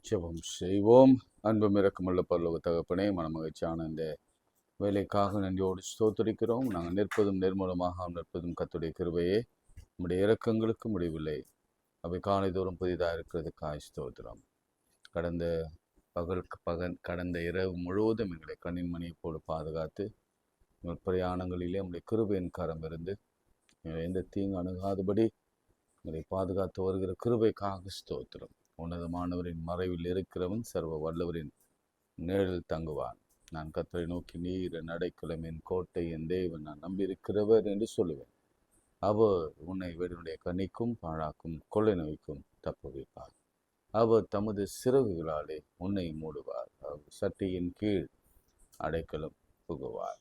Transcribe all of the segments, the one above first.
ஜெபம் செய்வோம். அன்பும் இரக்கமுள்ள பரலோக தகப்பனே, மனமகிழ்ச்சியான இந்த வேலைக்காக நன்றியோடு ஸ்தோத்திரிக்கிறோம். நாங்கள் நிற்பதும் நிர்மூலமாக நிற்பதும் கர்த்தருடைய கிருபையே. நம்முடைய இரக்கங்களுக்கு முடிவில்லை. அவை காலை தோறும் புதிதாக இருக்கிறதுக்காக ஸ்தோத்திரம். கடந்த இரவு முழுவதும் எங்களை கண்ணின் மணியை போல பாதுகாத்து எங்கள் பிரயாணங்களிலே நம்முடைய கிருபையின் கரம் இருந்து எந்த தீங்கு அணுகாதபடி எங்களை பாதுகாத்து வருகிற கிருபைக்காக ஸ்தோத்திரம். உன்னதமானவரின் மறைவில் இருக்கிறவன் சர்வ வல்லவரின் நிழலில் தங்குவான். நான் கர்த்தரை நோக்கி, நீர் என் அடைக்கலம், என் கோட்டை, என் தேவன், நான் நம்பியிருக்கிறவர் என்று சொல்லுவேன். அவர் உன்னை வேடனுடைய கண்ணிக்கும் பாழாக்கும் கொள்ளை நோய்க்கும் தப்புவிப்பார். அவர் தமது சிறகுகளாலே உன்னை மூடுவார். அவர் சட்டையின் கீழ் அடைக்கலம் புகுவார்.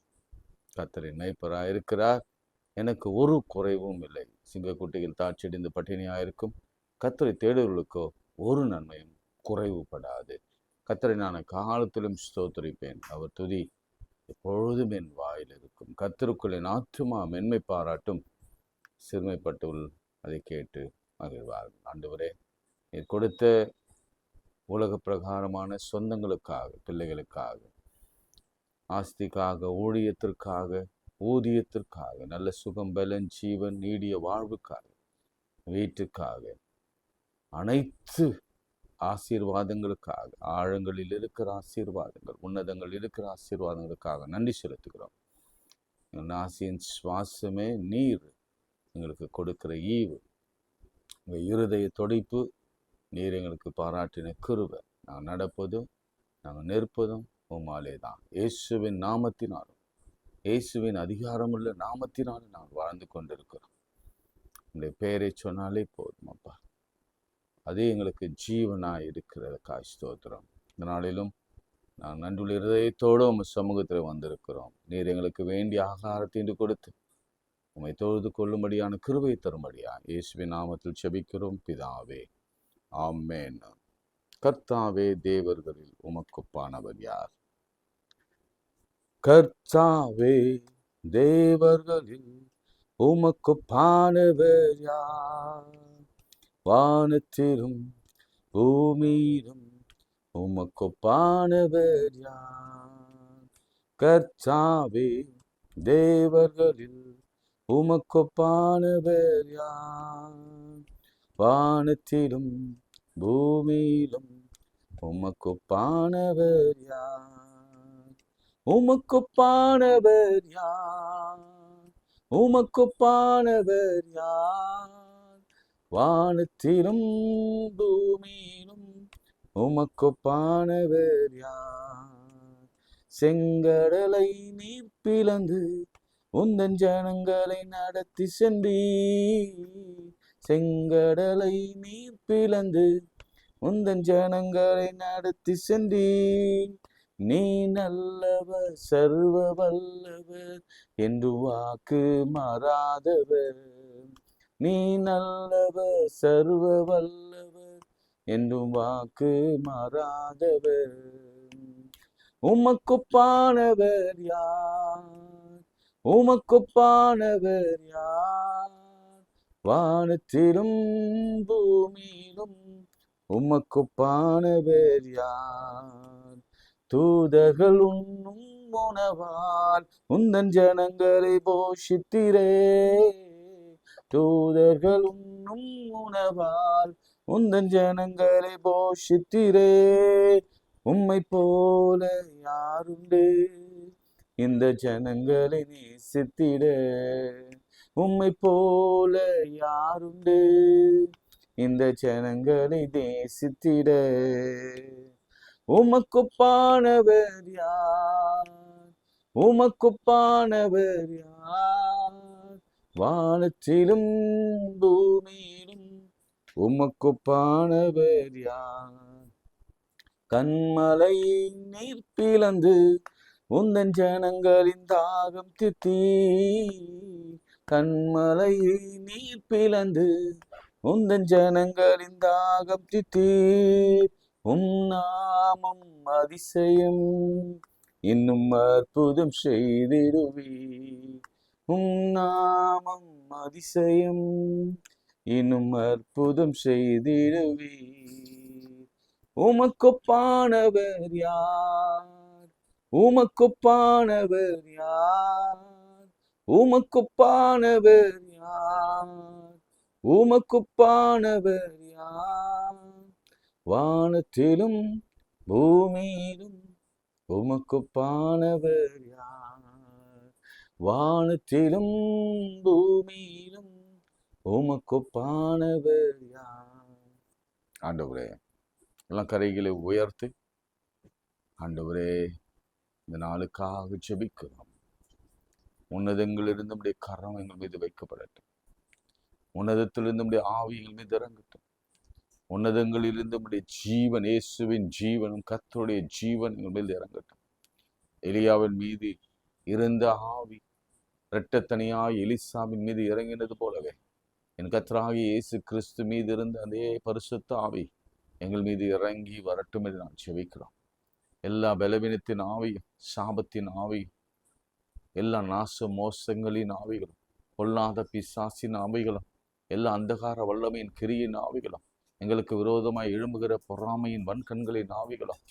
கர்த்தரின் மேய்ப்பராயிருக்கிறார், எனக்கு ஒரு குறைவும் இல்லை. சிங்கக்குட்டிகள் தாட்சியடைந்து பட்டினியாயிருக்கும், கர்த்தரை தேடுவர்களுக்கோ ஒரு நன்மையும் குறைவுபடாது. கர்த்தரை நான் காலத்திலும் ஸ்தோத்திரிப்பேன். அவர் துதி எப்பொழுதும் என் வாயில் இருக்கும். கர்த்தருக்குள் என் ஆத்துமா மென்மை பாராட்டும், சிறுமைப்பட்டுள் அதை கேட்டு மகிழ்வார்கள். ஆண்டவரே, நீர் கொடுத்த உலக பிரகாரமான சொந்தங்களுக்காக, பிள்ளைகளுக்காக, ஆஸ்திக்காக, ஊழியத்திற்காக, ஊதியத்திற்காக, நல்ல சுகம், பலன், ஜீவன், நீடிய வாழ்வுக்காக, வீட்டுக்காக, அனைத்து ஆசீர்வாதங்களுக்காக, ஆழங்களில் இருக்கிற ஆசீர்வாதங்கள், உன்னதங்கள் இருக்கிற ஆசீர்வாதங்களுக்காக நன்றி செலுத்துகிறோம். எங்கள் ஆசையின் சுவாசமே நீர் எங்களுக்கு கொடுக்கிற ஈவு, எங்கள் இருதய துடிப்பு நீர் எங்களுக்கு பாராட்டின கிருபை. நாங்கள் நடப்பதும் நாங்கள் நிற்பதும் உம்மாலே தான். இயேசுவின் நாமத்தினாலும், இயேசுவின் அதிகாரமுள்ள நாமத்தினாலும் நாங்கள் வாழ்ந்து கொண்டிருக்கிறோம். உங்களுடைய பெயரை சொன்னாலே போதும் அப்பா. அதே எங்களுக்கு ஜீவனாய் இருக்கிறதுக்காக ஸ்தோத்திரம். இந்த நாளிலும் நாங்கள் நன்றுள்ள இருதயத்தோடு உங்கள் சமூகத்தில் வந்திருக்கிறோம். நீர் எங்களுக்கு வேண்டிய ஆகாரத்தை கொடுத்து உம்மை தொழுது கொள்ளும்படியான கிருபை தரும்படியா இயேசுவின் நாமத்தில் செபிக்கிறோம் பிதாவே, ஆமென். கர்த்தாவே, தேவர்களில் உமக்குப்பானவர் யார்? கர்த்தாவே, தேவர்களில் உமக்குப்பானவர் யார்? வானத்திலும் பூமியிலும் உமக்குப்பானவர் யார்? கர்த்தாவே, தேவர்களில் உமக்குப்பானவர் யார்? வானத்திலும் பூமியிலும் உமக்குப்பானவர் யார்? உமக்குப்பானவர் யார்? உமக்குப்பானவர் யார்? வானத்திலும் பூமியிலும் உமக்குப்பானவர் யார்? செங்கடலை நீர் பிளந்து உந்தன் ஜனங்களை நடத்தி சென்றீர். செங்கடலை நீர் பிளந்து உந்தன் ஜனங்களை நடத்தி சென்றீர். நீ நல்லவர், சர்வ வல்லவர், என்று வாக்கு மாறாதவர். நீ நல்லவர், சர்வ வல்லவர், என்றும் வாக்கு மாறாதவர். உமக்குப்பானவர் யார்? உமக்குப்பானவர் யார்? வானத்திலும் பூமியிலும் உமக்குப்பானவர் யார்? தூதர்கள் உண்ணும் உணவால் உந்தன் ஜனங்களை போஷித்திரே. தூதர்கள் உண்ணும் உணவால் உந்தன் ஜனங்களை போஷித்திரே. உம்மை போல யாருண்டு இந்த ஜனங்களை நேசித்திட? உம்மை போல யாருண்டு இந்த ஜனங்களை நேசித்திட? உமக்குப்பானவர் யார்? உமக்குப்பானவர் யார்? வானத்திலும் பூமியிலும் உமக்குப்பானவர் யார்? கண்மலை நீர் பிளந்து உந்தன் ஜனங்களின் தாகம் தீர்த்தீர். கண்மலை நீர் பிளந்து உந்தன் ஜனங்களின் தாகம் தீர்த்தீர். நாமம் அதிசயம், இன்னும் அற்புதம் செய்திடுவீர். நாமம் அதிசயம், இன்னும் அற்புதம் செய்திடுவீர். உமக்குப்பானவர் யார்? உமக்குப்பானவர் யார்? உமக்குப்பானவர் யார்? உமக்குப்பானவர் யார்? வானத்திலும் பூமியிலும் உமக்குப்பானவர் யார்? வானத்திலும் பூமியிலும் உமக்குப்பானவர் யார்? ஆண்டவரே, எல்லாம் கரைகளை உயர்த்தி ஆண்டவரே இந்த நாளுக்காக ஜெபிக்கிறோம். உன்னதங்களிலிருந்து நம்முடைய கரம் எங்கள் மீது வைக்கப்படட்டும். உன்னதத்திலிருந்து நம்முடைய ஆவி எங்கள் மீது இறங்கட்டும். உன்னதங்களிலிருந்து நம்முடைய ஜீவன், இயேசுவின் ஜீவனும் கர்த்தருடைய ஜீவன் எங்கள் மீது இறங்கட்டும். எலியாவின் மீது இருந்த ஆவி இரட்டத்தனியாய் எலிசாவின் மீது இறங்கினது போலவே என் கர்த்தராகிய இயேசு கிறிஸ்து மீது இருந்த அதே பரிசுத்த ஆவி எங்கள் மீது இறங்கி வரட்டும் என்று நான் ஜெபிக்கிறோம். எல்லா பலவீனத்தின் ஆவியும், சாபத்தின் ஆவியும், எல்லா நாச மோசங்களின் ஆவிகளும், பொல்லாத பிசாசின் ஆவிகளும், எல்லா அந்தகார வல்லமையின் கிரியின் ஆவிகளும், எங்களுக்கு விரோதமாய் எழும்புகிற பொறாமையின் வன்கண்களின் ஆவிகளும்,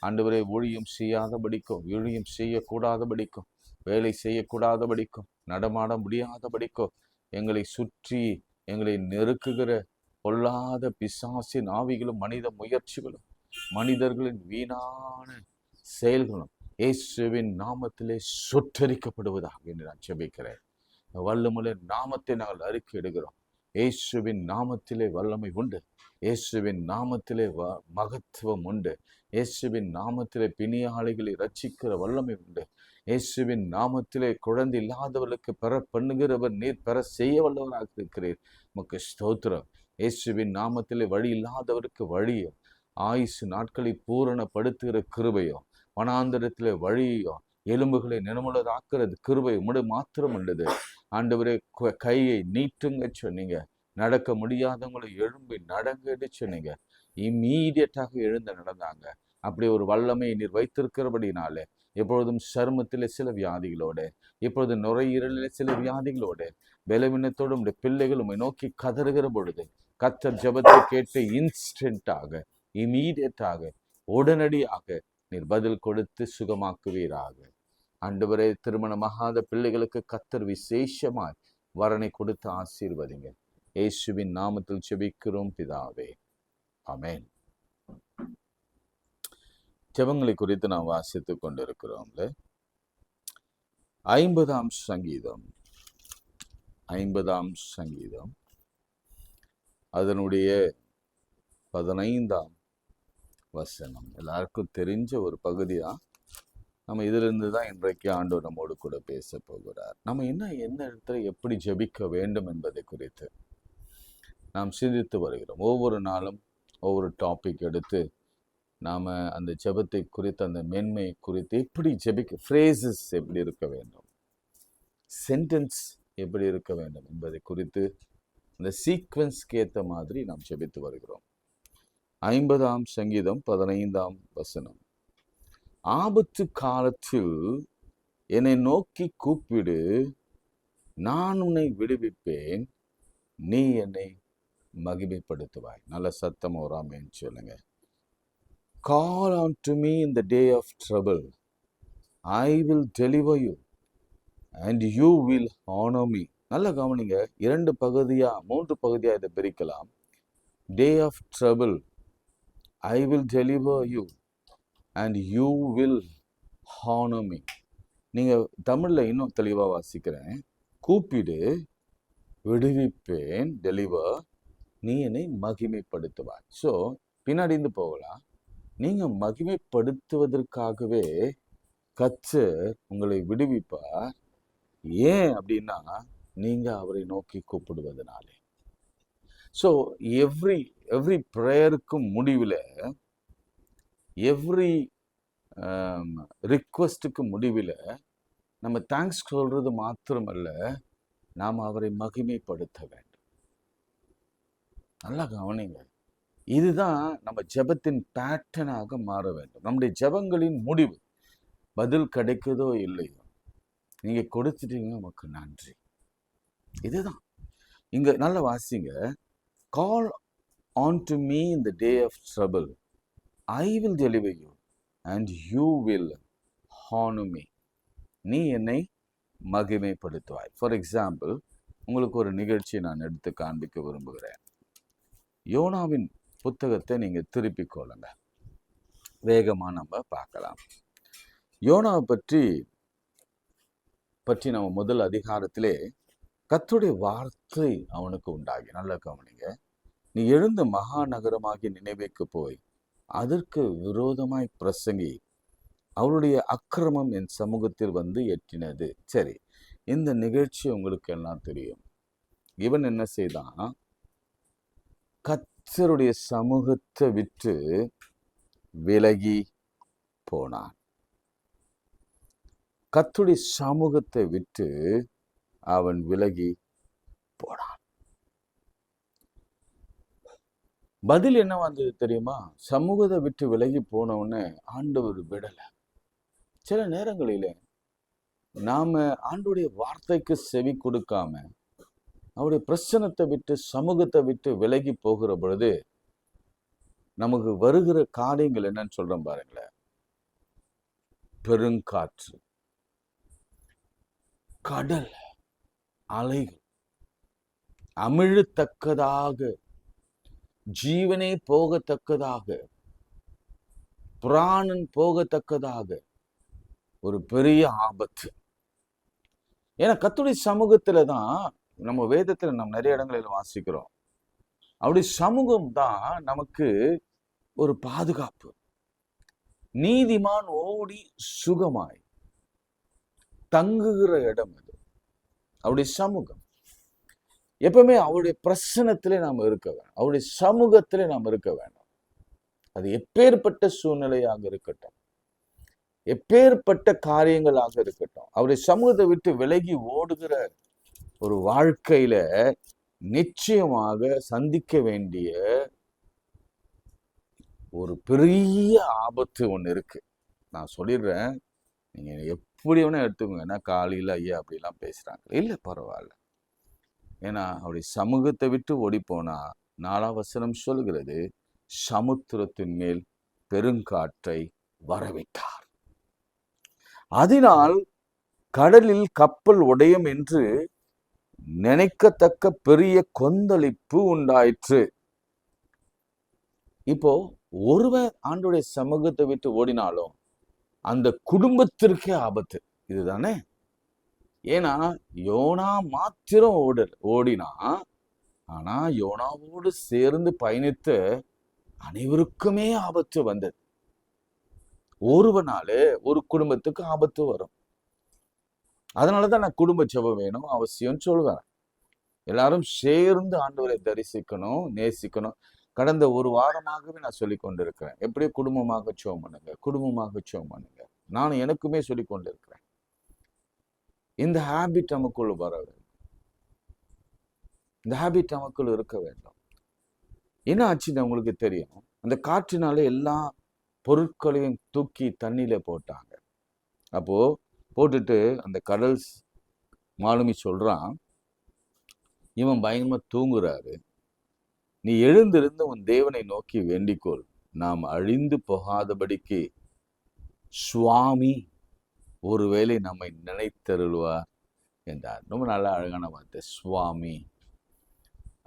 ஆண்டவரே ஊழியம் செய்யாதபடிக்கும், ஊழியம் செய்யக்கூடாதபடிக்கும், வேலை செய்யக்கூடாதபடிக்கும், நடமாட முடியாதபடிக்கும் எங்களை சுற்றி எங்களை நெருக்குகிற பொல்லாத பிசாசின் ஆவிகளும், மனித முயற்சிகளும், மனிதர்களின் வீணான செயல்களும் இயேசுவின் நாமத்திலே சுட்டரிக்கப்படுவதாக என்று நான் ஜெபிக்கிறேன். வல்லமுள்ள நாமத்தை நாங்கள் அறிக்கையிடுகிறோம். இயேசுவின் நாமத்திலே வல்லமை உண்டு. இயேசுவின் நாமத்திலே மகத்துவம் உண்டு. இயேசுவின் நாமத்திலே பிணியாளிகளை ரட்சிக்கிற வல்லமை உண்டு. இயேசுவின் நாமத்திலே குழந்தை இல்லாதவர்களுக்கு பெற பண்ணுகிறவர் நீர் பெற செய்ய வல்லவராக இருக்கிறீர். உமக்கு ஸ்தோத்திரம். இயேசுவின் நாமத்திலே வழி இல்லாதவருக்கு வழியோ, ஆயுசு நாட்களை பூரணப்படுத்துகிற கிருபையோ, வனாந்தரத்திலே வழியோ, எலும்புகளை நினமுள்ளதாக்குறது கிருபை உம்முடைய மாத்திரம் உள்ளது. ஆண்டவரே, கையை நீட்டுங்க சொன்னீங்க. நடக்க முடியாதவங்களை எழும்பி நடங்கன்னு சொன்னீங்க. இம்மீடியட்டாக எழுந்து நடந்தாங்க. அப்படி ஒரு வல்லமை நீர் வைத்திருக்கிறபடினாலே எப்பொழுதும் சருமத்திலே சில வியாதிகளோடு, இப்பொழுது நுரையீரலிலே சில வியாதிகளோடு பலவீனத்தோடு உடைய பிள்ளைகள் உம்மை நோக்கி கதறுகிற பொழுது கர்த்தர் ஜெபத்தை கேட்டு இன்ஸ்டன்டாக, இமீடியட்டாக, உடனடியாக நீர் பதில் கொடுத்து சுகமாக்குவீராக. ஆண்டவரே, திருமணமாகாத பிள்ளைகளுக்கு கர்த்தர் விசேஷமாய் வரனை கொடுத்து ஆசீர்வதிங்க. இயேசுவின் நாமத்தில் ஜெபிக்கிறோம் பிதாவே, ஆமென். ஜெபங்களை குறித்து நாம் வாசித்துக் கொண்டிருக்கிறோம்ல. 50ஆம் சங்கீதம், 50ஆம் சங்கீதம் அதனுடைய 15ஆம் வசனம் எல்லாருக்கும் தெரிஞ்ச ஒரு பகுதியா. நம்ம இதிலிருந்து தான் இன்றைக்கு ஆண்டவர் நம்மோடு கூட பேச போகிறார். நம்ம என்ன இடத்துல எப்படி ஜெபிக்க வேண்டும் என்பதை குறித்து நாம் சிந்தித்து வருகிறோம். ஒவ்வொரு நாளும் ஒவ்வொரு டாபிக் எடுத்து நாம் அந்த ஜெபத்தை குறித்து, அந்த மென்மையை குறித்து, எப்படி ஜெபிக்க, ஃப்ரேசஸ் எப்படி இருக்க வேண்டும், சென்டென்ஸ் எப்படி இருக்க வேண்டும் என்பதை குறித்து அந்த சீக்வன்ஸ்க்கு ஏற்ற மாதிரி நாம் ஜெபித்து வருகிறோம். 50ஆம் சங்கீதம் 15ஆம் வசனம். ஆபத்து காலத்தில் என்னை நோக்கி கூப்பிடு, நான் உன்னை விடுவிப்பேன், நீ என்னை மகிமைப்படுத்துவாய். நல்ல சத்தம் ஒரு ஆமென் சொல்லுங்க. Call unto me in the day of trouble. I will deliver you and you will honor me. நல்ல கவனிங்க. 2 பகுதியா 3 பகுதியா இதை பிரிக்கலாம். Day of trouble, I will deliver you and you will honor me. நீங்க தமிழ்ல இன்னும் தெளிவா வாசிக்கிறேன். கூப்பிடு, விடுவிப்பேன், டெலிவர், நீ என்னை மகிமைப்படுத்துவாய். ஸோ பின்னாடி இருந்து போகலாம். நீங்க மகிமைப்படுத்துவதற்காகவே கர்த்தர் உங்களை விடுவிப்பார். ஏன் அப்படின்னா, நீங்க அவரை நோக்கி கூப்பிடுவதனாலே. ஸோ எவ்ரி ப்ரேயருக்கும் முடிவில், எவ்ரி ரிக்வஸ்ட்டுக்கு முடிவில் நம்ம தேங்க்ஸ் சொல்றது மாத்திரமல்ல, நாம் அவரை மகிமைப்படுத்த வேண்டும். நல்லா கவனிங்க. இதுதான் நம்ம ஜெபத்தின் பேட்டர்னாக மாற வேண்டும். நம்முடைய ஜெபங்களின் முடிவு, பதில் கிடைக்குதோ இல்லையோ, நீங்க கொடுத்துட்டீங்க, நமக்கு நன்றி. இதுதான் இங்க நல்ல வாசிங்க. Call unto me in the day of trouble, I will deliver you and you will honor me. நீ என்னை மகிமைப்படுத்துவாய். ஃபார் எக்ஸாம்பிள், உங்களுக்கு ஒரு நிகழ்ச்சியை நான் எடுத்து காண்பிக்க விரும்புகிறேன். யோனாவின் புத்தகத்தை நீங்க திருப்பிக் கொள்ளுங்க. வேகமா நம்ம பார்க்கலாம். யோனாவை பற்றி நம்ம முதல் அதிகாரத்திலே கர்த்தருடைய வார்த்தை அவனுக்கு உண்டாகி, நல்ல கவனிங்க, நீ எழுந்த மகா நகரமாகி நினைவேக்கு போய் அதற்கு விரோதமாய் பிரசங்கி, அவருடைய அக்கிரமம் என் சமூகத்தில் வந்து எட்டினது. சரி, இந்த நிகழ்ச்சி உங்களுக்கு எல்லாம் தெரியும். இவன் என்ன செய்தான்? கர்த்தருடைய சமூகத்தை விட்டு விலகி போனான். கர்த்தருடைய சமூகத்தை விட்டு அவன் விலகி போனான். பதில் என்ன வந்தது தெரியுமா? சமூகத்தை விட்டு விலகி போனவுடனே ஆண்டவர் விடல. சில நேரங்களிலே நாம ஆண்டவருடைய வார்த்தைக்கு செவி கொடுக்காம அவருடைய பிரச்சனத்தை விட்டு சமூகத்தை விட்டு விலகி போகிற பொழுது நமக்கு வருகிற காரியங்கள் என்னன்னு சொல்றோம் பாருங்களேன். பெருங்காற்று, கடல் அலைகள், அமிழத்தக்கதாக, ஜீவனே போகத்தக்கதாக, பிராணன் போகத்தக்கதாக ஒரு பெரிய ஆபத்து. ஏன்னா கர்த்தருடைய சமூகத்துல தான், நம்ம வேதத்துல நம்ம நிறைய இடங்களில் வாசிக்கிறோம், அவருடைய சமூகம் தான் நமக்கு ஒரு பாதுகாப்பு. நீதிமான் ஓடி சுகமாய் தங்குகிற இடம் அது அவருடைய சமூகம். எப்பவுமே அவருடைய பிரசனத்திலே நாம் இருக்க வேணும், அவருடைய சமூகத்திலே நாம் இருக்க வேணும். அது எப்பேற்பட்ட சூழ்நிலையாக இருக்கட்டும், எப்பேற்பட்ட காரியங்களாக இருக்கட்டும், அவருடைய சமூகத்தை விட்டு விலகி ஓடுகிற ஒரு வாழ்க்கையில நிச்சயமாக சந்திக்க வேண்டிய ஒரு பெரிய ஆபத்து ஒன்று இருக்கு. நான் சொல்லிடுறேன், நீங்க எப்படி வேணா எடுத்துக்கோங்க. ஏன்னா காலையில ஐயா அப்படிலாம் பேசுறாங்க, இல்லை பரவாயில்ல. ஏன்னா அவருடைய சமூகத்தை விட்டு ஓடி போனா 4ஆம் வசனம் சொல்கிறது, சமுத்திரத்தின் மேல் பெருங்காற்றை வரவிட்டார், அதனால் கடலில் கப்பல் உடையும் என்று நினைக்கத்தக்க பெரிய கொந்தளிப்பு உண்டாயிற்று. இப்போ ஒருவர் ஆண்டவருடைய சமூகத்தை விட்டு ஓடினாலும் அந்த குடும்பத்திற்கே ஆபத்து. இதுதானே? ஏன்னா யோனா மாத்திரம் ஓடினா, ஆனா யோனாவோடு சேர்ந்து பயணித்த அனைவருக்குமே ஆபத்து வந்தது. ஒருவனாலே ஒரு குடும்பத்துக்கு ஆபத்து வரும். அதனாலதான் நான் குடும்ப ஜெபம் வேணும் அவசியம் சொல்வேன். எல்லாரும் சேர்ந்து ஆண்டவரை தரிசிக்கணும், நேசிக்கணும். கடந்த ஒரு வாரமாகவே நான் சொல்லி கொண்டிருக்கிறேன், எப்படி குடும்பமாக ஜெபம் பண்ணுங்க, குடும்பமாக ஜெபம் பண்ணுங்க. நான் எனக்குமே சொல்லி கொண்டிருக்கிறேன். இந்த ஹேபிட் நமக்குள்ள வர வேண்டும், இந்த ஹேபிட் நமக்குள்ள இருக்க வேண்டும். என்ன ஆச்சுன்னு உங்களுக்கு தெரியும், அந்த காற்றினால எல்லா பொருட்களையும் தூக்கி தண்ணியில போட்டாங்க. அப்போ போட்டுட்டு அந்த கடல் மாலுமி சொல்றான், இவன் பயங்கரமா தூங்குறாரு, நீ எழுந்திருந்து உன் தேவனை நோக்கி வேண்டிக்கொள், நாம் அழிந்து போகாதபடிக்கு சுவாமி ஒருவேளை நம்மை நினைத்தருள்வார் என்றார். ரொம்ப நல்லா அழகான வார்த்தை, சுவாமி.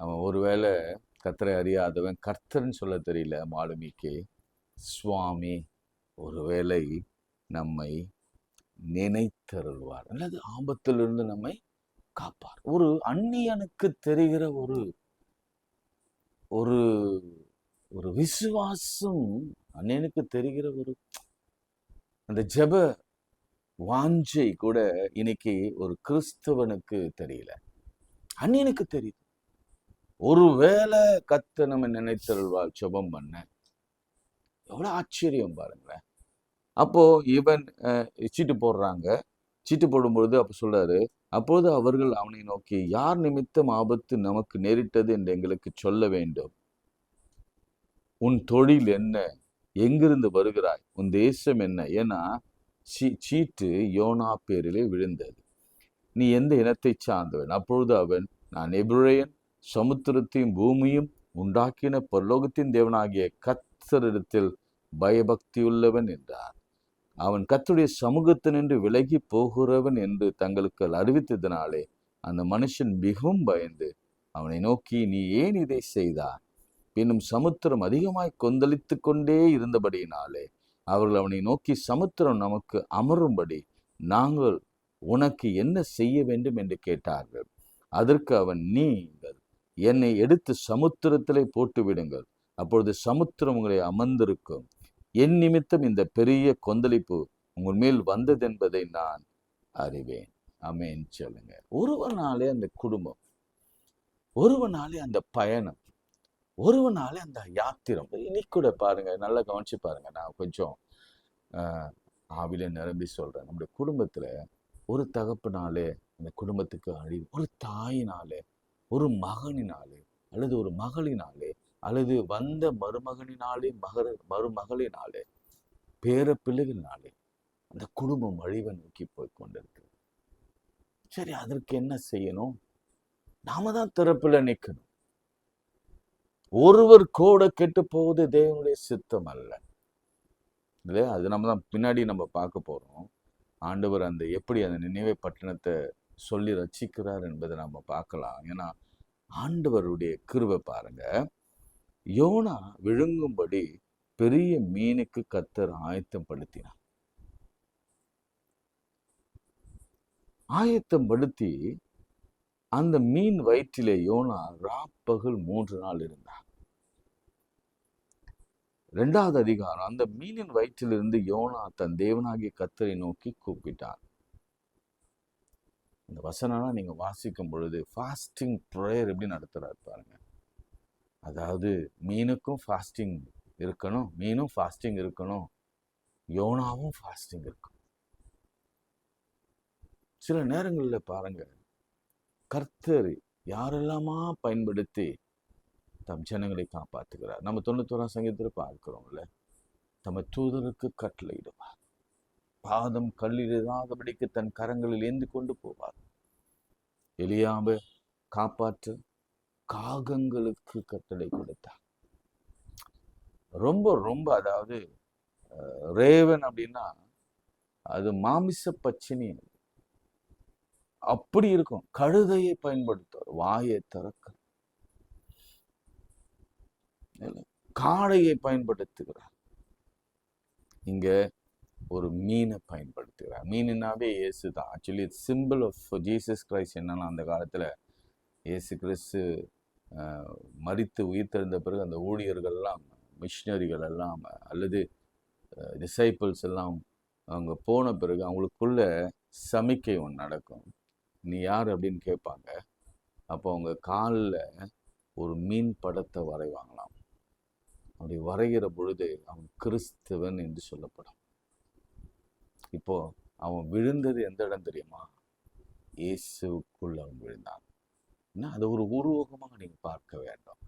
அவன் ஒருவேளை கர்த்தரை அறியாதவன், கர்த்தர்ன்னு சொல்ல தெரியல மாலுமிக்கு. சுவாமி ஒருவேளை நம்மை நினைத்தருள்வார், அல்லது ஆபத்திலிருந்து நம்மை காப்பார். ஒரு அந்நியனுக்கு தெரிகிற ஒரு ஒரு ஒரு விசுவாசம், அந்நியனுக்கு தெரிகிற ஒரு அந்த ஜெப வாஞ்சை கூட இன்னைக்கு ஒரு கிறிஸ்தவனுக்கு தெரியல, அந்நியனுக்கு தெரியுது. ஒருவேளை கர்த்தர் நம்ம நினைத்தருள்வார் ஜெபம் பண்ண, எவ்வளவு ஆச்சரியம் பாருங்களேன். அப்போ இவன் சீட்டு போடுறாங்க. சீட்டு போடும்பொழுது அப்ப சொல்றாரு, அப்போது அவர்கள் அவனை நோக்கி, யார் நிமித்தம் ஆபத்து நமக்கு நேரிட்டது என்று எங்களுக்கு சொல்ல வேண்டும். உன் தொழில் என்ன, எங்கிருந்து வருகிறாய், உன் தேசம் என்ன? ஏன்னா சீட்டு யோனா பேரிலே விழுந்தது. நீ எந்த இனத்தை சார்ந்தவன்? அப்பொழுது அவன், நான் எபிரேயன், சமுத்திரத்தையும் பூமியும் உண்டாக்கின பரலோகத்தின் தேவனாகிய கர்த்தரிடத்தில் பயபக்தியுள்ளவன் என்றார். அவன் கர்த்தருடைய சமூகத்தினின்று விலகி போகிறவன் என்று தங்களுக்கு அறிவித்ததினாலே அந்த மனுஷன் மிகவும் பயந்து அவனை நோக்கி, நீ ஏன் இதை செய்தார்? பின்னும் சமுத்திரம் அதிகமாய் கொந்தளித்து கொண்டே இருந்தபடியினாலே அவர்கள் அவனை நோக்கி, சமுத்திரம் நமக்கு அமரும்படி நாங்கள் உனக்கு என்ன செய்ய வேண்டும் என்று கேட்டார்கள். அதற்கு அவன், நீங்கள் என்னை எடுத்து சமுத்திரத்திலே போட்டு விடுங்கள், அப்பொழுது சமுத்திரம் உங்களை அமர்ந்திருக்கும். என் நிமித்தம் இந்த பெரிய கொந்தளிப்பு உங்கள் மேல் வந்ததென்பதை நான் அறிவேன். ஆமென் சொல்லுங்க. ஒருவனாலே அந்த குடும்பம், ஒருவனாலே அந்த பயணம், ஒருவனாலே அந்த யாத்திரம். இன்னைக்கு கூட பாருங்க, நல்லா கவனிச்சு பாருங்க. நான் கொஞ்சம் ஆவில நிரம்பி சொல்றேன். நம்முடைய குடும்பத்துல ஒரு தகப்பனாலே அந்த குடும்பத்துக்கு அழிவு, ஒரு தாயினாலே, ஒரு மகனினாலே, அல்லது ஒரு மகளினாலே, அல்லது வந்த மருமகனினாலே, மருமகளினாலே, பேர பிள்ளைகளினாலே அந்த குடும்பம் அழிவை நோக்கி போய் கொண்டிருக்கு. சரி, அதற்கு என்ன செய்யணும்? நாம தான் திறப்புல நிற்கணும். ஒருவர் கூட கெட்டு போவது தேவனுடைய சித்தம் அல்ல. இல்லையா? அது நம்ம தான் பின்னாடி நம்ம பார்க்க போறோம். ஆண்டவர் அந்த எப்படி அந்த நினைவே பட்டணத்தை சொல்லி ரட்சிக்கிறார் என்பதை நம்ம பார்க்கலாம். ஏன்னா ஆண்டவருடைய கிருபை பாருங்க. யோனா விழுங்கும்படி பெரிய மீனுக்கு கர்த்தர் ஆயத்தம் படுத்தினார். ஆயத்தம் படுத்தி அந்த மீன் வயிற்றிலே யோனா ராப்பகல் 3 நாள் இருந்தார். 2வது அதிகாரம், அந்த மீனின் வயிற்றிலிருந்து யோனா தன் தேவனாகிய கர்த்தரை நோக்கி கூப்பிட்டார். இந்த வசனம் நீங்க வாசிக்கும் பொழுது ஃபாஸ்டிங் ப்ரேயர் எப்படி நடத்துறாரு பாருங்க. அதாவது மீனுக்கும் ஃபாஸ்டிங் இருக்கணும், மீனும் ஃபாஸ்டிங் இருக்கணும், யோனாவும் ஃபாஸ்டிங் இருக்கணும். சில நேரங்களில் பாருங்க, கர்த்தர் யாரெல்லாமா பயன்படுத்தி தம் ஜனங்களை காப்பாற்றுகிறார். நம்ம 91ஆம் சங்கீதத்தில் பார்க்கிறோம்ல, தம்ம தூதருக்கு கட்டளையிடுவார், பாதம் கல்லிடாதபடிக்கு தன் கரங்களில் ஏந்தி கொண்டு போவார். எலியாவை காப்பாற்ற காகங்களுக்கு கட்டளை கொடுத்தார். ரொம்ப ரொம்ப அதாவது ரேவன் அப்படின்னா அது மாமிச பச்சினி அப்படி இருக்கும். கழுதையை பயன்படுத்துவார், வாயை திறக்க. காளையை பயன்படுத்துகிறார். இங்க ஒரு மீனை பயன்படுத்துகிறார். மீனாவே இயேசு தான். Actually symbol of Jesus Christ. என்னன்னா, அந்த காலத்துல இயேசு கிறிஸ்து மரித்து உயிர்த்தெழுந்த பிறகு அந்த ஊழியர்கள் எல்லாம், மிஷினரிகள் எல்லாம், அல்லது டிசைபிள்ஸ் எல்லாம் அவங்க போன பிறகு அவங்களுக்குள்ள சமிக்கை ஒன்று நடக்கும். நீ யார் அப்படின்னு கேட்பாங்க. அப்போ அவங்க காலில் ஒரு மீன் படத்தை வரைவாங்களாம். அப்படி வரைகிற பொழுது அவன் கிறிஸ்தவன் என்று சொல்லப்படும். இப்போ அவன் விழுந்தது எந்த இடம் தெரியுமா? இயேசுக்குள்ள அவன் விழுந்தான். அது ஒரு உருவகமாக நீங்க பார்க்க வேண்டும்.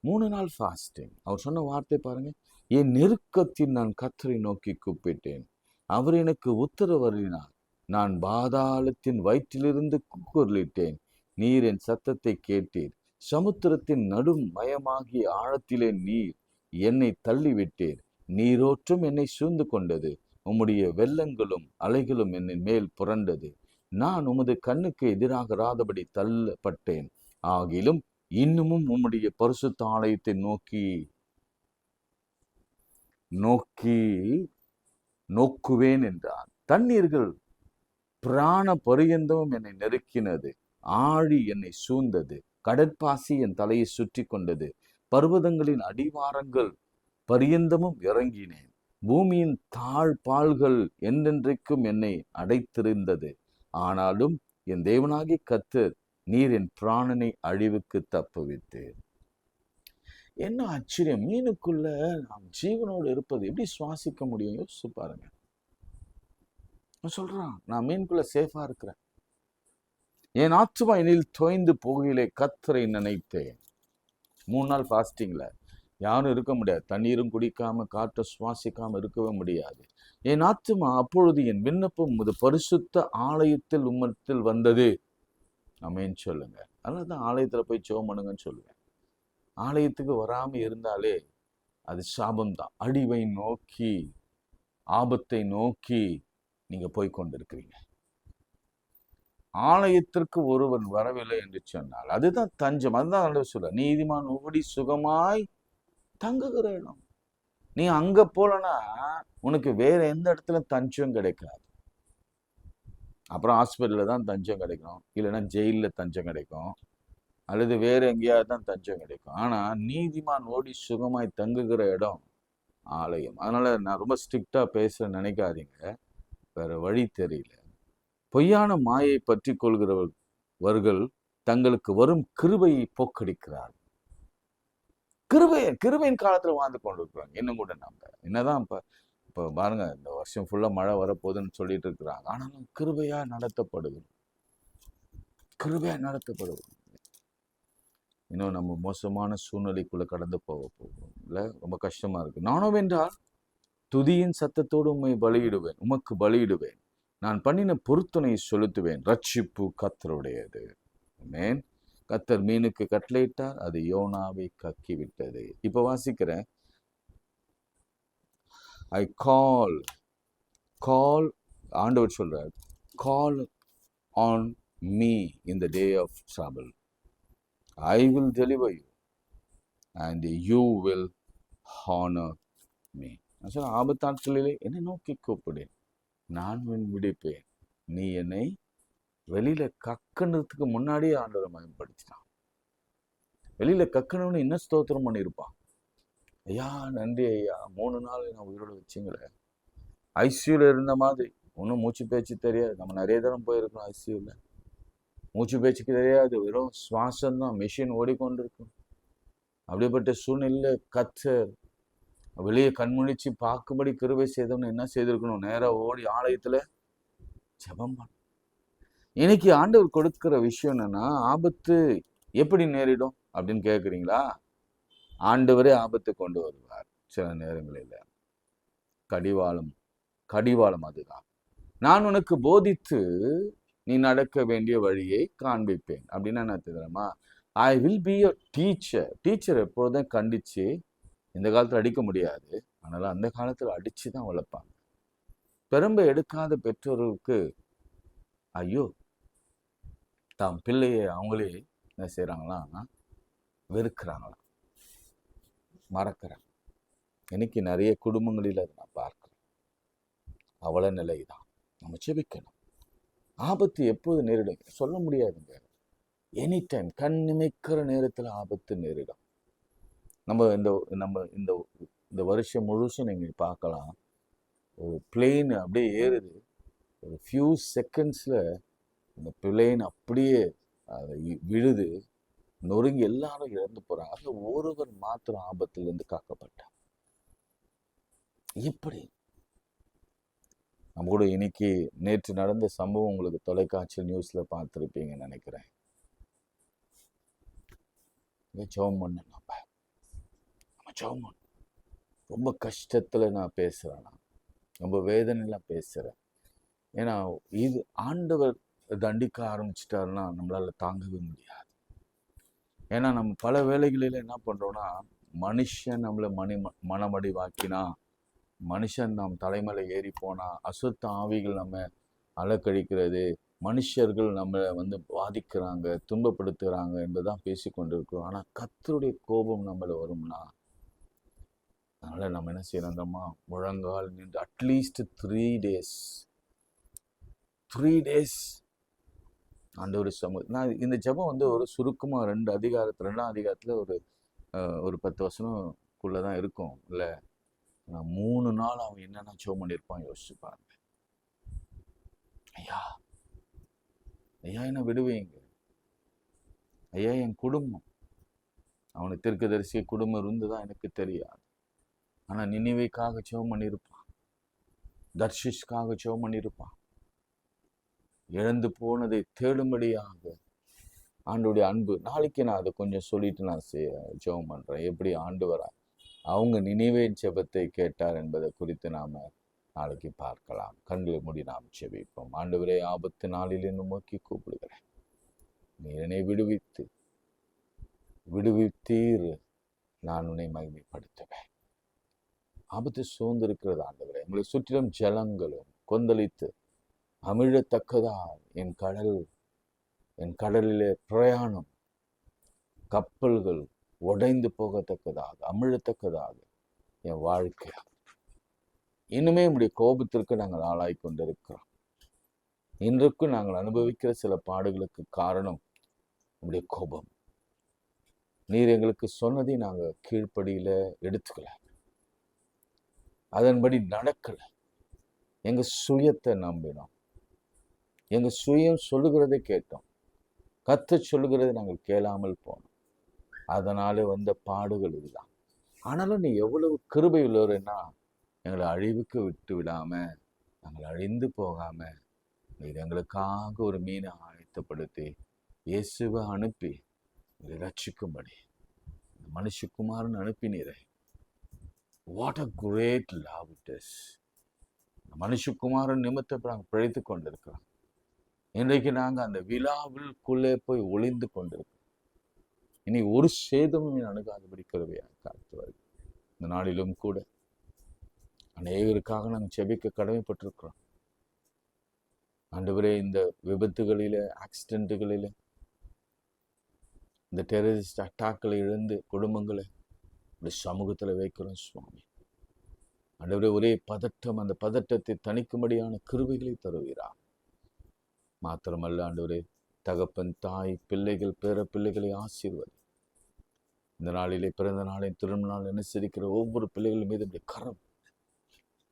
3 நாள் ஃபாஸ்டிங். அவர் சொன்ன வார்த்தை பாருங்க, என் நெருக்கத்தில் நான் கர்த்தரை நோக்கி கூப்பிட்டேன், அவர் எனக்கு உத்தரவருளினார். நான் பாதாளத்தின் வயிற்றிலிருந்து கூக்குரலிட்டேன், நீர் என் சத்தத்தை கேட்டீர். சமுத்திரத்தின் நடும் மயமாகிய ஆழத்திலே நீர் என்னை தள்ளிவிட்டீர். நீரோற்றும் என்னை சூழ்ந்து கொண்டது, உம்முடைய வெள்ளங்களும் அலைகளும் என்னை மேல் புரண்டது. நான் உமது கண்ணுக்கு எதிராகராதபடி தள்ளப்பட்டேன். ஆகிலும் இன்னமும் உம்முடைய பரிசுத்த ஆலயத்தை நோக்குவேன் என்றார். தண்ணீர்கள் பிராண பரியந்தமும் என்னை நெருக்கினது, ஆழி என்னை சூழ்ந்தது, கடற்பாசி என் தலையை சுற்றி கொண்டது, பர்வதங்களின் அடிவாரங்கள் பரியந்தமும் இறங்கினேன், பூமியின் தாழ்பால்கள் என்றென்றைக்கும் என்னை அடைத்திருந்தது. ஆனாலும் என் தேவனாகிய கர்த்தர் நீர் என் பிராணனை அழிவுக்கு தப்புவித்தீர். என்ன ஆச்சரியம்! மீனுக்குள்ள நாம் ஜீவனோடு இருப்பது எப்படி சுவாசிக்க முடியும்? யோசிச்சு பாருங்க. சொல்றான், நான் மீனுக்குள்ள சேஃபா இருக்கிறேன், என் ஆத்துமா எனில் தோய்ந்து போகையிலே கர்த்தரை நினைத்தேன். 3 நாள் ஃபாஸ்டிங்ல யாரும் இருக்க முடியாது. தண்ணீரும் குடிக்காம காற்றை சுவாசிக்காம இருக்கவே முடியாது. என் ஆத்துமா அப்பொழுது என் விண்ணப்பம் உமது பரிசுத்த ஆலயத்தில் உம்மத்தில் வந்தது. ஆமென் சொல்லுங்க. அதனாலதான் ஆலயத்துல போய் ஜெபம் பண்ணுங்கன்னு சொல்லுவேன். ஆலயத்துக்கு வராம இருந்தாலே அது சாபம்தான். அழிவை நோக்கி, ஆபத்தை நோக்கி நீங்க போய் கொண்டிருக்கிறீங்க. ஆலயத்திற்கு ஒருவன் வரவில்லை என்று சொன்னால் அதுதான் தஞ்சம். அதுதான் ஆண்டவர் சொல்ற, நீதிமான் ஓடி சுகமாய் தங்குகிற இடம். நீ அங்க போலனா உனக்கு வேற எந்த இடத்துல தஞ்சம் கிடைக்காது. அப்புறம் ஹாஸ்பிட்டல்ல தான் தஞ்சம் கிடைக்கும், இல்லைன்னா ஜெயில தஞ்சம் கிடைக்கும், அல்லது வேற எங்கேயாவது தான் தஞ்சம் கிடைக்கும். ஆனா நீதிமான் ஓடி சுகமாய் தங்குகிற இடம் ஆலயம். அதனால நான் ரொம்ப ஸ்ட்ரிக்டா பேச நினைக்காதீங்க, வேற வழி தெரியல. பொய்யான மாயை பற்றி கொள்கிறவர்கள் தங்களுக்கு வரும் கிருபையை போக்கடிக்கிறார். கிருபையின் காலத்துல வாழ்ந்து கொண்டிருக்கிறாங்க. இன்னும் கூட நம்ம என்னதான் இப்ப பாருங்க, இந்த வருஷம் ஃபுல்லா மழை வரப்போகுதுன்னு சொல்லிட்டு இருக்கிறாங்க. ஆனாலும் கிருபையா நடத்தப்படுது. இன்னும் நம்ம மோசமான சூழ்நிலைக்குள்ள கடந்து போகும் இல்ல, ரொம்ப கஷ்டமா இருக்கு. நானும் என்றால் துதியின் சத்தத்தோடு உமக்கு பலியிடுவேன். நான் பண்ணின பொருத்தனையை செலுத்துவேன். ரட்சிப்பு கர்த்தருடையது. ஆமென். கர்த்தர் மீனுக்கு கட்டளையிட்டார், அது யோனாவை கக்கி விட்டது. இப்ப வாசிக்கிறேன். ஐ கால் ஆண்டவர் சொல்றார், call on me in the day of trouble, I will deliver you and you will honour me. ஆபத்தாட்களிலே என்னை நோக்கி கூப்பிடு, நான் விடுப்பேன். நீ என்னை வெளியில கக்கணுறதுக்கு முன்னாடியே ஆண்டவரை மயப்படுத்தினான். வெளியில கக்கணும்னு என்ன ஸ்தோத்திரம் பண்ணியிருப்பான். ஐயா நன்றி ஐயா, 3 நாள் நான் உயிரோட வச்சுங்கள. ஐசியூல இருந்த மாதிரி, ஒன்றும் மூச்சு பேச்சு தெரியாது. நம்ம நிறைய தரம் போயிருக்கோம் ஐசியூல. மூச்சு பேச்சுக்கு தெரியாது, வெறும் சுவாசம் தான், மிஷின் ஓடிக்கொண்டிருக்கும். அப்படிப்பட்ட சூழ்நிலை கர்த்தர் வெளியே கண்முழிச்சு பார்க்கும்படி கிருபை செய்தவன்னு என்ன செய்திருக்கணும்? நேரா ஓடி ஆலயத்துல ஜெபம் பண்ண. இன்னைக்கு ஆண்டவர் கொடுக்கிற விஷயம் என்னன்னா, ஆபத்து எப்படி நேரிடும் அப்படின்னு கேட்குறீங்களா? ஆண்டவரே ஆபத்து கொண்டு வருவார். சில நேரங்களில் கடிவாளம் அதுதான். நான் உனக்கு போதித்து நீ நடக்க வேண்டிய வழியை காண்பிப்பேன். அப்படின்னா என்ன தெரியுமா? I will be your teacher. Teacher எப்பொழுதும் கண்டிச்சு, இந்த காலத்துல அடிக்க முடியாது, அதனால அந்த காலத்துல அடிச்சு தான் வளர்ப்பாங்க. பெரும்பை எடுக்காத பெற்றோருக்கு ஐயோ, தாம் பிள்ளையை அவங்களே என்ன செய்யறாங்களா, வெறுக்கிறாங்களாம், மறக்கிறாங்க. இன்னைக்கு நிறைய குடும்பங்களில் அதை நான் பார்க்கிறேன். அவள நிலைதான். நம்ம செபிக்கணும். ஆபத்து எப்போது நேரிடும் சொல்ல முடியாதுங்க. எனி டைம், கண் நிமைக்கிற நேரத்துல ஆபத்து நேரிடும். நம்ம இந்த வருஷம் முழுசும் நீங்க பார்க்கலாம், ஒரு பிளேன் அப்படியே ஏறுது, ஒரு ஃபியூ செகண்ட்ஸ்ல அந்த பிளேன் அப்படியே விழுது, நொறுங்கி எல்லாரும் இறந்து போறாங்க. அதுல ஒருவர் மாத்திரம் ஆபத்திலிருந்து காக்கப்பட்டார். இப்படி நம்ம கூட இன்னைக்கு நேற்று நடந்த சம்பவம் உங்களுக்கு தொலைக்காட்சி நியூஸ்ல பார்த்துருப்பீங்கன்னு நினைக்கிறேன். ஜெபம் பண்ண நம்ம ஜெபம் பண்ண. ரொம்ப கஷ்டத்துல நான் பேசுறேன், நான் ரொம்ப வேதனையில பேசுறேன். ஏன்னா இது ஆண்டவர் தண்டிக்க ஆரம்பிச்சிட்டாருன்னா நம்மளால தாங்கவே முடியாது. ஏன்னா நம்ம பல வேளைகளில என்ன பண்றோம்னா, மனுஷன் நம்மளை மனமடிவாக்கினா, மனுஷன் நம் தலைமையில ஏறி போனா, அசுத்த ஆவிகள் நம்ம அலக்கழிக்கிறது, மனுஷர்கள் நம்மளை பாதிக்கிறாங்க, துன்பப்படுத்துகிறாங்க என்பதுதான் பேசி கொண்டிருக்கிறோம். ஆனா கர்த்தருடைய கோபம் நம்மள வரும்னா, அதனால நம்ம என்ன செய்யறோம்மா, முழங்கால் நின்று அட்லீஸ்ட் 3 days ஆண்டவர் சமூகம். நான் இந்த ஜெபம் ஒரு சுருக்கமா 2 அதிகாரத்துல 2ஆம் அதிகாரத்துல ஒரு 10 வசனக்குள்ளதான் இருக்கும் இல்ல. நான் 3 நாள் அவன் என்னென்ன ஜெபம் பண்ணியிருப்பான் யோசிச்சு பாருங்க. ஐயா என்ன விடுவீங்க ஐயா, என் குடும்பம், அவனுக்கு தீர்க்கதரிசி குடும்பம் இருந்துதான் எனக்கு தெரியாது. ஆனா நினிவேக்காக ஜெபம் பண்ணியிருப்பான், தர்ஷிஷ்காக ஜெபம் பண்ணியிருப்பான். இழந்து போனதை தேடும்படியாக ஆண்டோடைய அன்பு. நாளைக்கு நான் அதை கொஞ்சம் சொல்லிட்டு நான் ஜெபம் பண்றேன், எப்படி ஆண்டவரா அவங்க நினைவே ஜெபத்தை கேட்டார் என்பதை குறித்து நாம நாளைக்கு பார்க்கலாம். கண்களை மூடி நாம் ஜெபிப்போம். ஆண்டவரே, ஆபத்து நாளில் நோக்கி கூப்பிடுகிறேன், நீ என்னை விடுவித்தீர், நான் உன்னை மகிமைப்படுத்துவேன். ஆபத்து சூழ்ந்திருக்கிறது ஆண்டவரே. எங்களை சுற்றிலும் ஜலங்களும் கொந்தளித்து அமிழத்தக்கதா என் கடலிலே பிரயாணம், கப்பல்கள் உடைந்து போகத்தக்கதாக, அமிழத்தக்கதாக என் வாழ்க்கை இன்னுமே உம்முடைய கோபத்திற்கு நாங்கள் ஆளாய் கொண்டிருக்கிறோம். இன்றைக்கும் நாங்கள் அனுபவிக்கிற சில பாடுகளுக்கு காரணம் உம்முடைய கோபம். நீர் எங்களுக்கு சொன்னதை நாங்கள் கீழ்ப்படியில எடுத்துக்கல, அதன்படி நடக்கல. எங்க சுயத்தை நம்பினோம், எங்க சுயம் சொல்லுகிறதை கேட்டோம், கர்த்தர் சொல்லுகிறதை நாங்கள் கேளாமல் போனோம். அதனாலே வந்த பாடுகள் இதுதான். ஆனாலும் நீ எவ்வளவு கிருபை உள்ளவர்னா, எங்களை அழிவுக்கு விட்டு விடாம, நாங்கள் அழிந்து போகாம, நீர் எங்களுக்காக ஒரு மீனை ஆயத்தப்படுத்தி இயேசுவை அனுப்பி எங்களை ரட்சிக்கும்படி மனுஷகுமாரன் அனுப்பினீரே. What a great love it is. மனுஷகுமாரன் நிமித்தம் நாங்கள் பிழைத்து கொண்டிருக்கிறோம். இன்றைக்கு நாங்கள் அந்த விழாவிற்குள்ளே போய் ஒளிந்து கொண்டிருக்கிறோம். இனி ஒரு சேதமும் அணுகாதபடி கிருபையாக காத்து வருது. இந்த நாளிலும் கூட அநேகருக்காக நாங்கள் செபிக்க கடமைப்பட்டிருக்கிறோம். ஆண்டவரே, இந்த விபத்துகளில, ஆக்சிடென்ட்டுகளில, இந்த டெரரிஸ்ட் அட்டாக்களை இழந்து குடும்பங்களை இந்த சமூகத்தில் வைக்கிறோம் சுவாமி. ஆண்டவரே, ஒரே பதட்டம், அந்த பதட்டத்தை தணிக்கும்படியான கிருபைகளை தருவீரா. மாத்திரமல்ல ஆண்டவரே, தகப்பன், தாய், பிள்ளைகள், பேர பிள்ளைகளை ஆசீர்வதி. இந்த நாளிலே பிறந்த நாளை, திருமண நாள் அனுசரிக்கிற ஒவ்வொரு பிள்ளைகள் மீது கரம்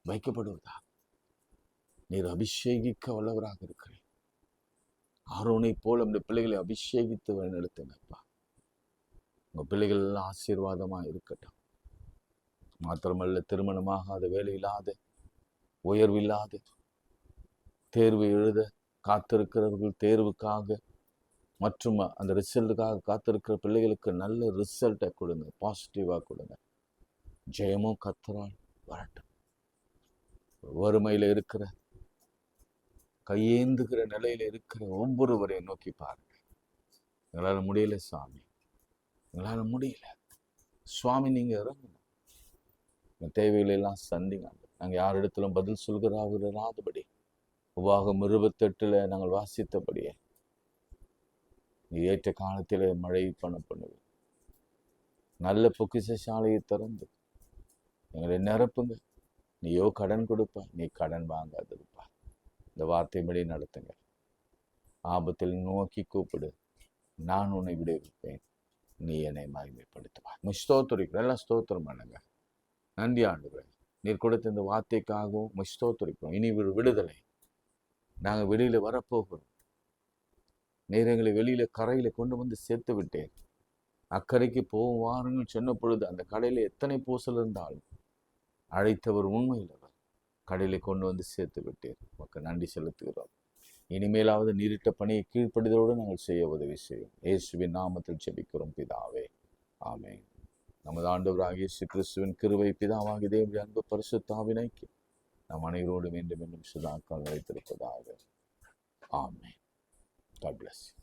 வைக்கப்படுவதா. நீர் அபிஷேகிக்க வல்லவராக இருக்கிறேன். ஆரோனை போல இந்த பிள்ளைகளை அபிஷேகித்து வழிநடத்துங்கப்பா. உங்க பிள்ளைகள் எல்லாம் ஆசீர்வாதமா இருக்கட்டும். மாத்திரமல்ல, திருமணமாகாத, வேலையில்லாத, உயர்வில்லாத, தேர்வு எழுத காத்திருக்கிறவர்கள், தேர்வுக்காக மற்றும் அந்த ரிசல்ட்டுக்காக காத்திருக்கிற பிள்ளைகளுக்கு நல்ல ரிசல்ட்டை கொடுங்க, பாசிட்டிவாக கொடுங்க. ஜெயமும் கர்த்தரால் வரட்டும். வறுமையில் இருக்கிற, கையேந்துகிற நிலையில இருக்கிற ஒவ்வொருவரையும் நோக்கி பாருங்க. எங்களால் முடியல சுவாமி, எங்களால் முடியல சுவாமி, நீங்க இறங்கணும், தேவைகளை எல்லாம் சந்திங்க. நாங்கள் யாரிடத்திலும் பதில் சொல்கிறாதபடி உபாகம் 28 நாங்கள் வாசித்தபடியே நீ ஏற்ற காலத்திலே மழை பண்ணுவேன். நல்ல பொக்கிஷசாலையை திறந்து எங்களை நிரப்புங்க. நீயோ கடன் கொடுப்ப, நீ கடன் வாங்காதிருப்பா. இந்த வார்த்தைப்படி நடத்துங்க. ஆபத்தில் நோக்கி கூப்பிடு, நான் உன்னை விடுவிப்பேன், நீ என்னை மகிமைப்படுத்துவா. ஸ்தோத்திரிக்கிறோம், எல்லாம் ஸ்தோத்திரம் பண்ணுங்க. நன்றி ஆண்டவரே, நீர் கொடுத்த இந்த வார்த்தைக்காகவும் ஸ்தோத்திரிக்கிறோம். இனி ஒரு விடுதலை, நாங்கள் வெளியில வரப்போகிறோம். நீர் எங்களை வெளியில கரையில கொண்டு வந்து சேர்த்து விட்டேன். அக்கறைக்கு போகும் வாருங்கள் சொன்ன பொழுது அந்த கடையில எத்தனை பூசல் இருந்தாலும் அழைத்தவர் உண்மையிலவர். கடையில கொண்டு வந்து சேர்த்து விட்டேன். மக்கள் நன்றி செலுத்துகிறோம். இனிமேலாவது நீரிட்ட பணியை கீழ்ப்படிதலோடு நாங்கள் செய்ய உதவி செய்யும். இயேசுவின் நாமத்தில் ஜெபிக்கிறோம் பிதாவே, ஆமென். நமது ஆண்டவராகிய இயேசு கிறிஸ்துவின் கிருபை, பிதாவாகிய தேவனுடைய அன்பு, பரிசுத்த ஆவியின் ஐக்கியம் நம் அனைவரோடு மீண்டும் சதா காலம் வைத்திருப்பதாக. ஆமென். God bless you.